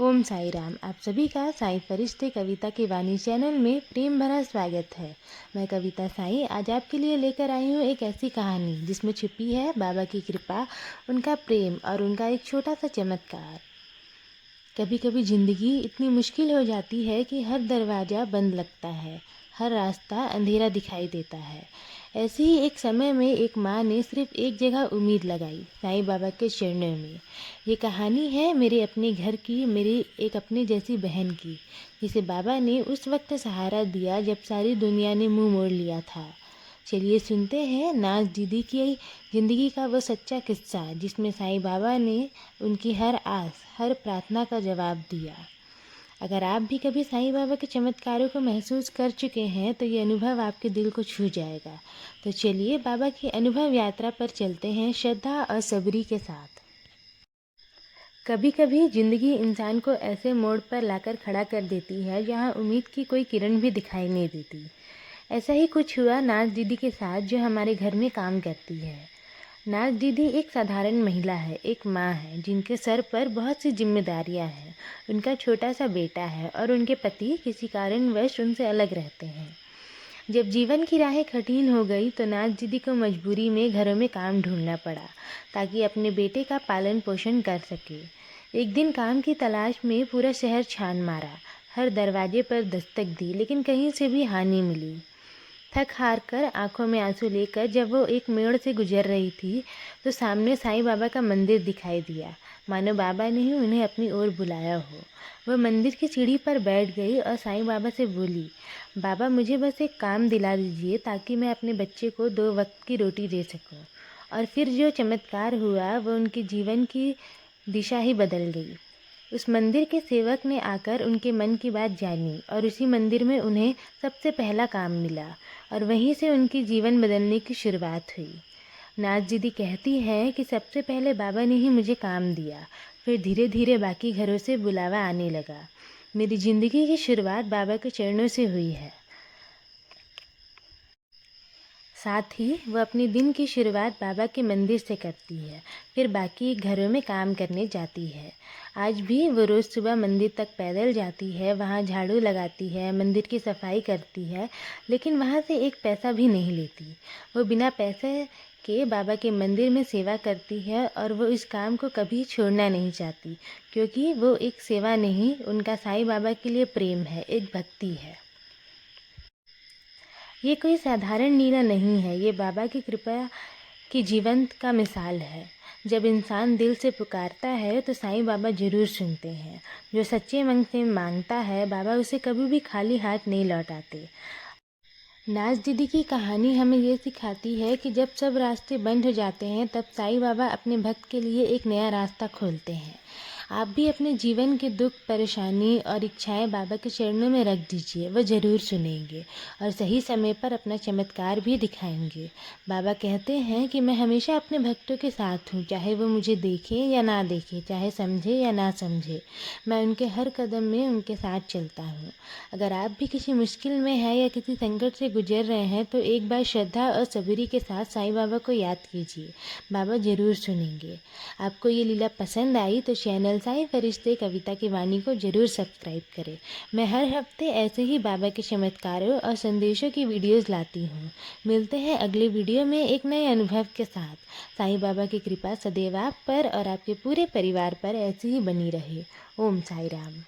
ओम साई राम। आप सभी का साई फरिश्ते कविता की वाणी चैनल में प्रेम भरा स्वागत है। मैं कविता साई आज आपके लिए लेकर आई हूँ एक ऐसी कहानी जिसमें छिपी है बाबा की कृपा, उनका प्रेम और उनका एक छोटा सा चमत्कार। कभी कभी ज़िंदगी इतनी मुश्किल हो जाती है कि हर दरवाज़ा बंद लगता है, हर रास्ता अंधेरा दिखाई देता है। ऐसे ही एक समय में एक माँ ने सिर्फ एक जगह उम्मीद लगाई, साईं बाबा के चरणों में। ये कहानी है मेरे अपने घर की, मेरी एक अपने जैसी बहन की, जिसे बाबा ने उस वक्त सहारा दिया जब सारी दुनिया ने मुंह मोड़ लिया था। चलिए सुनते हैं नाज दीदी की ज़िंदगी का वो सच्चा किस्सा जिसमें साईं बाबा ने उनकी हर आस, हर प्रार्थना का जवाब दिया। अगर आप भी कभी साईं बाबा के चमत्कारों को महसूस कर चुके हैं तो ये अनुभव आपके दिल को छू जाएगा। तो चलिए बाबा की अनुभव यात्रा पर चलते हैं श्रद्धा और सबरी के साथ। कभी कभी ज़िंदगी इंसान को ऐसे मोड़ पर लाकर खड़ा कर देती है जहाँ उम्मीद की कोई किरण भी दिखाई नहीं देती। ऐसा ही कुछ हुआ नाज दीदी के साथ, जो हमारे घर में काम करती है। नाज दीदी एक साधारण महिला है, एक माँ है जिनके सर पर बहुत सी जिम्मेदारियाँ हैं। उनका छोटा सा बेटा है और उनके पति किसी कारणवश उनसे अलग रहते हैं। जब जीवन की राहें कठिन हो गई तो नाज दीदी को मजबूरी में घरों में काम ढूंढना पड़ा ताकि अपने बेटे का पालन पोषण कर सके। एक दिन काम की तलाश में पूरा शहर छान मारा, हर दरवाजे पर दस्तक दी, लेकिन कहीं से भी हानि मिली। थक हार कर आंखों में आंसू लेकर जब वो एक मोड़ से गुजर रही थी तो सामने साईं बाबा का मंदिर दिखाई दिया, मानो बाबा ने ही उन्हें अपनी ओर बुलाया हो। वह मंदिर की सीढ़ी पर बैठ गई और साईं बाबा से बोली, बाबा मुझे बस एक काम दिला दीजिए ताकि मैं अपने बच्चे को 2 वक्त की रोटी दे सकूं। और फिर जो चमत्कार हुआ वो उनके जीवन की दिशा ही बदल गई। उस मंदिर के सेवक ने आकर उनके मन की बात जानी और उसी मंदिर में उन्हें सबसे पहला काम मिला और वहीं से उनकी जीवन बदलने की शुरुआत हुई। नाज दीदी कहती है कि सबसे पहले बाबा ने ही मुझे काम दिया, फिर धीरे धीरे बाकी घरों से बुलावा आने लगा। मेरी ज़िंदगी की शुरुआत बाबा के चरणों से हुई है। साथ ही वह अपने दिन की शुरुआत बाबा के मंदिर से करती है, फिर बाकी घरों में काम करने जाती है। आज भी वो रोज़ सुबह मंदिर तक पैदल जाती है, वहाँ झाड़ू लगाती है, मंदिर की सफाई करती है, लेकिन वहाँ से एक पैसा भी नहीं लेती। वो बिना पैसे के बाबा के मंदिर में सेवा करती है और वो इस काम को कभी छोड़ना नहीं चाहती, क्योंकि वो एक सेवा नहीं, उनका साईं बाबा के लिए प्रेम है, एक भक्ति है। ये कोई साधारण लीला नहीं है, ये बाबा की कृपा की जीवंत का मिसाल है। जब इंसान दिल से पुकारता है तो साईं बाबा ज़रूर सुनते हैं। जो सच्चे मन से मांगता है बाबा उसे कभी भी खाली हाथ नहीं लौटाते। नाज दीदी की कहानी हमें ये सिखाती है कि जब सब रास्ते बंद हो जाते हैं तब साईं बाबा अपने भक्त के लिए एक नया रास्ता खोलते हैं। आप भी अपने जीवन के दुख, परेशानी और इच्छाएं बाबा के चरणों में रख दीजिए, वह ज़रूर सुनेंगे और सही समय पर अपना चमत्कार भी दिखाएंगे। बाबा कहते हैं कि मैं हमेशा अपने भक्तों के साथ हूँ, चाहे वो मुझे देखें या ना देखें, चाहे समझे या ना समझे, मैं उनके हर कदम में उनके साथ चलता हूँ। अगर आप भी किसी मुश्किल में हैं या किसी संकट से गुजर रहे हैं तो एक बार श्रद्धा और सबरी के साथ साईं बाबा को याद कीजिए, बाबा ज़रूर सुनेंगे। आपको ये लीला पसंद आई तो चैनल साई फरिश्ते कविता की वाणी को ज़रूर सब्सक्राइब करें। मैं हर हफ्ते ऐसे ही बाबा के चमत्कारों और संदेशों की वीडियोज़ लाती हूँ। मिलते हैं अगले वीडियो में एक नए अनुभव के साथ। साईं बाबा की कृपा सदैव आप पर और आपके पूरे परिवार पर ऐसी ही बनी रहे। ओम साई राम।